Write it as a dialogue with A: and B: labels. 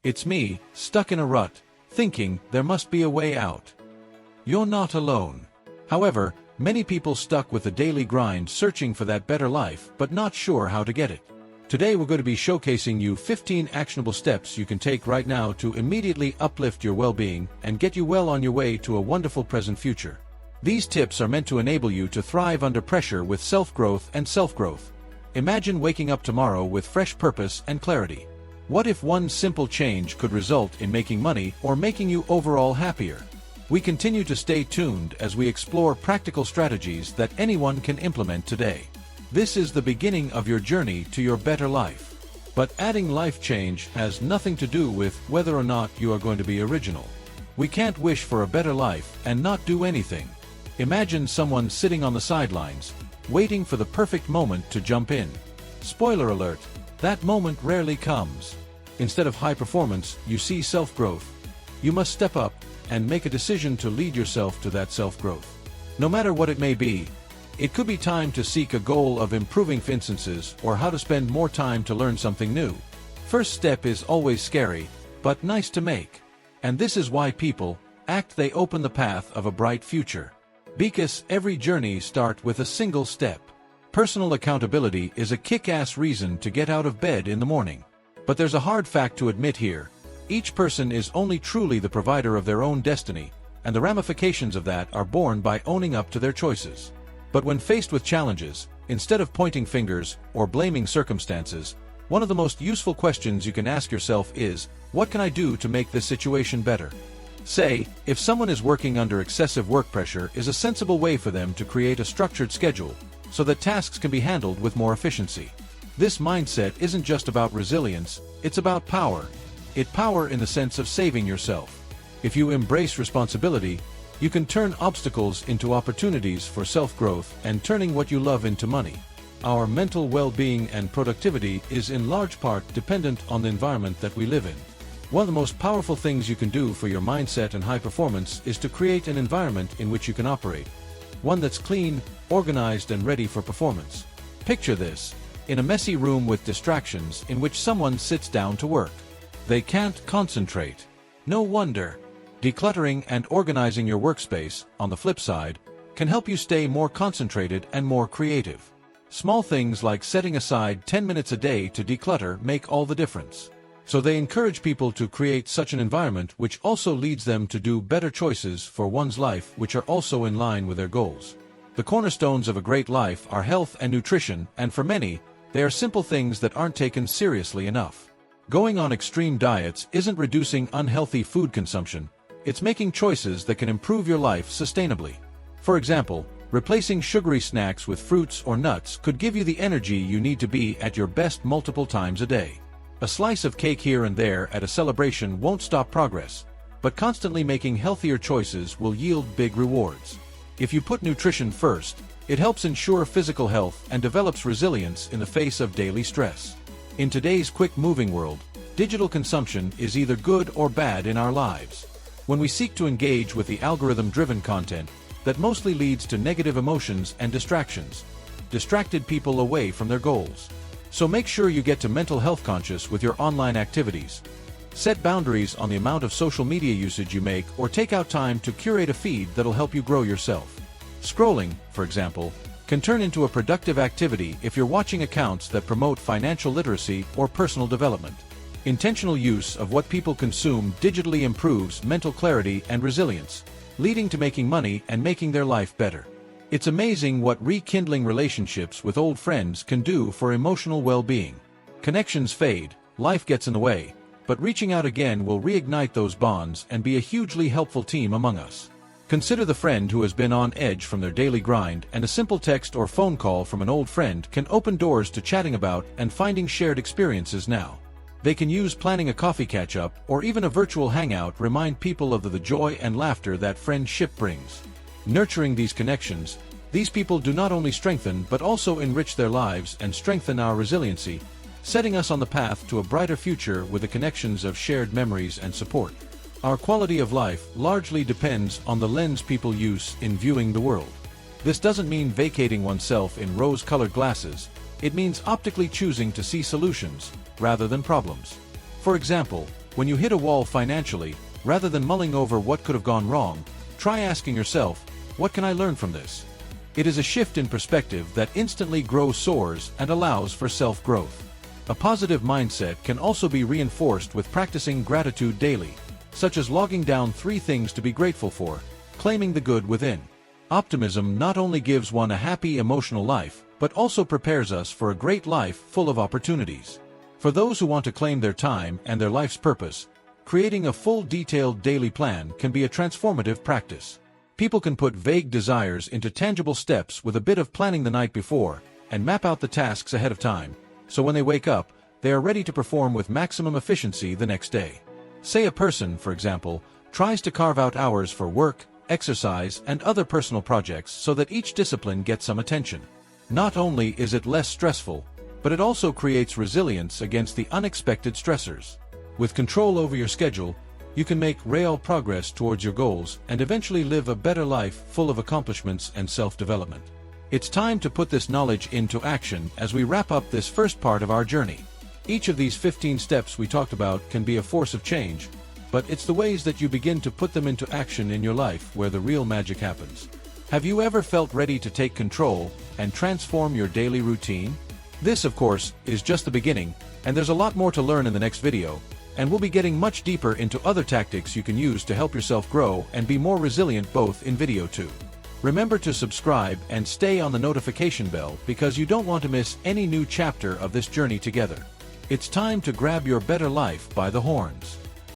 A: It's me, stuck in a rut, thinking there must be a way out. You're not alone. However, many people stuck with the daily grind searching for that better life but not sure how to get it. Today we're going to be showcasing you 15 actionable steps you can take right now to immediately uplift your well-being and get you well on your way to a wonderful present future. These tips are meant to enable you to thrive under pressure with self-growth and self-growth. Imagine waking up tomorrow with fresh purpose and clarity. What if one simple change could result in making money or making you overall happier? We continue to stay tuned as we explore practical strategies that anyone can implement today. This is the beginning of your journey to your better life. But adding life change has nothing to do with whether or not you are going to be original. We can't wish for a better life and not do anything. Imagine someone sitting on the sidelines, waiting for the perfect moment to jump in. Spoiler alert, that moment rarely comes. Instead of high performance, you see self-growth. You must step up and make a decision to lead yourself to that self-growth. No matter what it may be, it could be time to seek a goal of improving finances or how to spend more time to learn something new. First step is always scary, but nice to make. And this is why people act they open the path of a bright future. Because every journey starts with a single step. Personal accountability is a kick-ass reason to get out of bed in the morning. But there's a hard fact to admit here. Each person is only truly the provider of their own destiny, and the ramifications of that are borne by owning up to their choices. But when faced with challenges, instead of pointing fingers or blaming circumstances, one of the most useful questions you can ask yourself is, what can I do to make this situation better? Say, if someone is working under excessive work pressure, is a sensible way for them to create a structured schedule so that tasks can be handled with more efficiency. This mindset isn't just about resilience, it's about power. Power in the sense of saving yourself. If you embrace responsibility, you can turn obstacles into opportunities for self-growth and turning what you love into money. Our mental well-being and productivity is in large part dependent on the environment that we live in. One of the most powerful things you can do for your mindset and high performance is to create an environment in which you can operate. One that's clean, organized, and ready for performance. Picture this: in a messy room with distractions in which someone sits down to work. They can't concentrate. No wonder. Decluttering and organizing your workspace, on the flip side, can help you stay more concentrated and more creative. Small things like setting aside 10 minutes a day to declutter make all the difference. So they encourage people to create such an environment, which also leads them to do better choices for one's life, which are also in line with their goals. The cornerstones of a great life are health and nutrition, and for many, they are simple things that aren't taken seriously enough. Going on extreme diets isn't reducing unhealthy food consumption, it's making choices that can improve your life sustainably. For example, replacing sugary snacks with fruits or nuts could give you the energy you need to be at your best multiple times a day. A slice of cake here and there at a celebration won't stop progress, but constantly making healthier choices will yield big rewards. If you put nutrition first, it helps ensure physical health and develops resilience in the face of daily stress. In today's quick-moving world, digital consumption is either good or bad in our lives. When we seek to engage with the algorithm-driven content that mostly leads to negative emotions and distractions, distracted people away from their goals. So make sure you get to mental health conscious with your online activities. Set boundaries on the amount of social media usage you make, or take out time to curate a feed that'll help you grow yourself. Scrolling, for example, can turn into a productive activity if you're watching accounts that promote financial literacy or personal development. Intentional use of what people consume digitally improves mental clarity and resilience, leading to making money and making their life better. It's amazing what rekindling relationships with old friends can do for emotional well-being. Connections fade, life gets in the way, but reaching out again will reignite those bonds and be a hugely helpful team among us. Consider the friend who has been on edge from their daily grind, and a simple text or phone call from an old friend can open doors to chatting about and finding shared experiences now. They can use planning a coffee catch-up or even a virtual hangout remind people of the joy and laughter that friendship brings. Nurturing these connections, these people do not only strengthen but also enrich their lives and strengthen our resiliency, setting us on the path to a brighter future with the connections of shared memories and support. Our quality of life largely depends on the lens people use in viewing the world. This doesn't mean vacating oneself in rose-colored glasses, it means optically choosing to see solutions rather than problems. For example, When you hit a wall financially, rather than mulling over what could have gone wrong, try asking yourself, what can I learn from this? It is a shift in perspective that instantly grows soars and allows for self-growth. A positive mindset can also be reinforced with practicing gratitude daily, such as logging down 3 things to be grateful for, claiming the good within. Optimism not only gives one a happy emotional life, but also prepares us for a great life full of opportunities. For those who want to claim their time and their life's purpose, creating a full detailed daily plan can be a transformative practice. People can put vague desires into tangible steps with a bit of planning the night before, and map out the tasks ahead of time, so when they wake up, they are ready to perform with maximum efficiency the next day. Say a person, for example, tries to carve out hours for work, exercise, and other personal projects so that each discipline gets some attention. Not only is it less stressful, but it also creates resilience against the unexpected stressors. With control over your schedule, you can make real progress towards your goals and eventually live a better life full of accomplishments and self-development. It's time to put this knowledge into action as we wrap up this first part of our journey. Each of these 15 steps we talked about can be a force of change, but it's the ways that you begin to put them into action in your life where the real magic happens. Have you ever felt ready to take control and transform your daily routine? This, of course, is just the beginning, and there's a lot more to learn in the next video, and we'll be getting much deeper into other tactics you can use to help yourself grow and be more resilient both in video too. Remember to subscribe and stay on the notification bell because you don't want to miss any new chapter of this journey together. It's time to grab your better life by the horns.